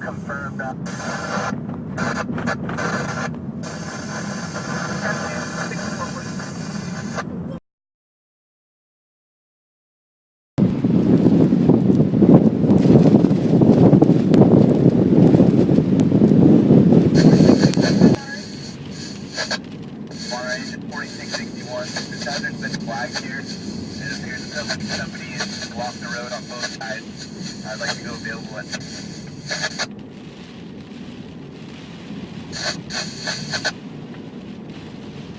confirmed. Alright, 4661. This hazard's been flagged here. It appears that somebody is blocked the road on both sides. I'd like to go available at